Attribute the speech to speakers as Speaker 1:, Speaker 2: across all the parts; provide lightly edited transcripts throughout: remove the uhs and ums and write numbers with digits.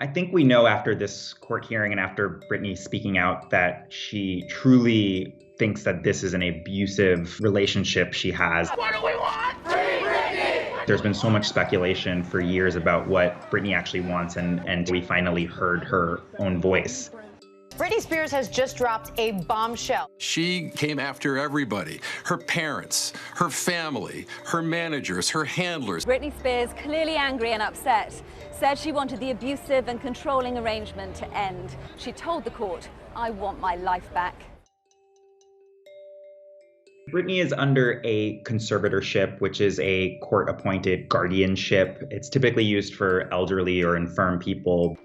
Speaker 1: I think we know after this court hearing and after Britney speaking out that she truly thinks that this is an abusive relationship she has.
Speaker 2: What do we want? Free Britney!
Speaker 1: There's been so much speculation for years about what Britney actually wants, and we finally heard her own voice.
Speaker 3: Britney Spears has just dropped a bombshell.
Speaker 4: She came after everybody, her parents, her family, her managers, her handlers.
Speaker 5: Britney Spears, clearly angry and upset, said she wanted the abusive and controlling arrangement to end. She told the court, "I want my life back."
Speaker 1: Britney is under a conservatorship, which is a court-appointed guardianship. It's typically used for elderly or infirm people.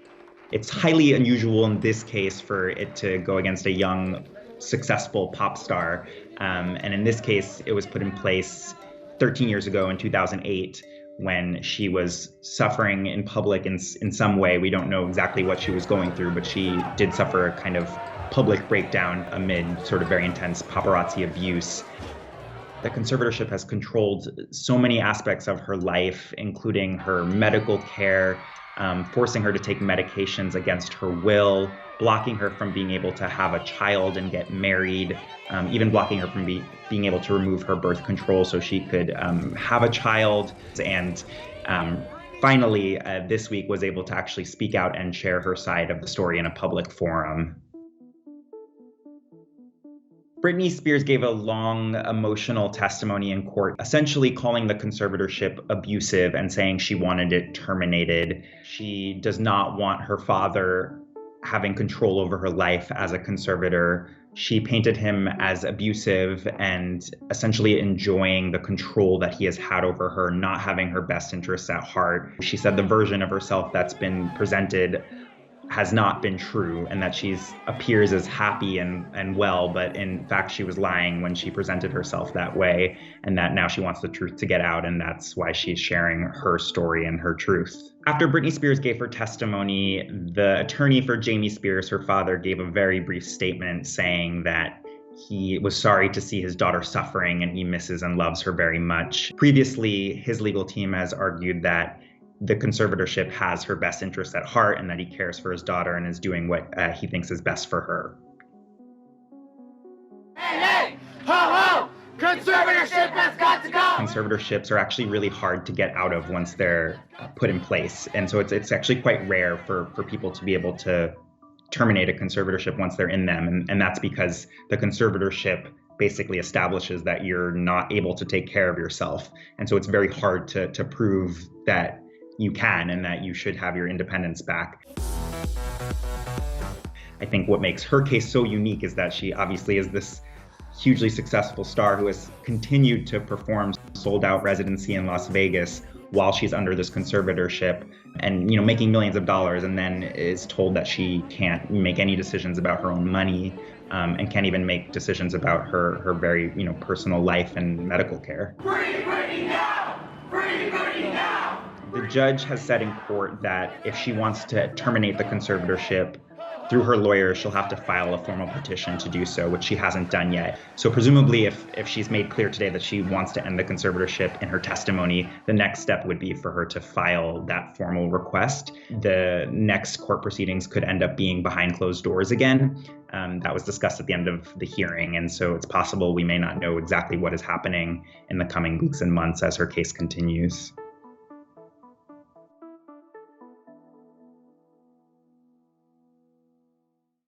Speaker 1: It's highly unusual in this case for it to go against a young, successful pop star. And in this case, it was put in place 13 years ago in 2008 when she was suffering in public in some way. We don't know exactly what she was going through, but she did suffer a kind of public breakdown amid sort of very intense paparazzi abuse. The conservatorship has controlled so many aspects of her life, including her medical care, forcing her to take medications against her will, blocking her from being able to have a child and get married, even blocking her from being able to remove her birth control so she could have a child. And finally, this week was able to actually speak out and share her side of the story in a public forum. Britney Spears gave a long, emotional testimony in court, essentially calling the conservatorship abusive and saying she wanted it terminated. She does not want her father having control over her life as a conservator. She painted him as abusive and essentially enjoying the control that he has had over her, not having her best interests at heart. She said the version of herself that's been presented has not been true, and that she appears as happy and well, but in fact she was lying when she presented herself that way, and that now she wants the truth to get out, and that's why she's sharing her story and her truth. After Britney Spears gave her testimony, the attorney for Jamie Spears, her father, gave a very brief statement saying that he was sorry to see his daughter suffering and he misses and loves her very much. Previously, his legal team has argued that the conservatorship has her best interests at heart and that he cares for his daughter and is doing what he thinks is best for her.
Speaker 2: Hey, hey! Ho, ho! Conservatorship has got to go!
Speaker 1: Conservatorships are actually really hard to get out of once they're put in place. And so it's actually quite rare for people to be able to terminate a conservatorship once they're in them. And that's because the conservatorship basically establishes that you're not able to take care of yourself. And so it's very hard to prove that you can and that you should have your independence back. I think what makes her case so unique is that she obviously is this hugely successful star who has continued to perform sold-out residency in Las Vegas while she's under this conservatorship and, making millions of dollars, and then is told that she can't make any decisions about her own money and can't even make decisions about her very, personal life and medical care.
Speaker 2: Free Britney now! Free Britney now!
Speaker 1: The judge has said in court that if she wants to terminate the conservatorship through her lawyer, she'll have to file a formal petition to do so, which she hasn't done yet. So presumably if she's made clear today that she wants to end the conservatorship in her testimony, the next step would be for her to file that formal request. The next court proceedings could end up being behind closed doors again. That was discussed at the end of the hearing, and so it's possible we may not know exactly what is happening in the coming weeks and months as her case continues.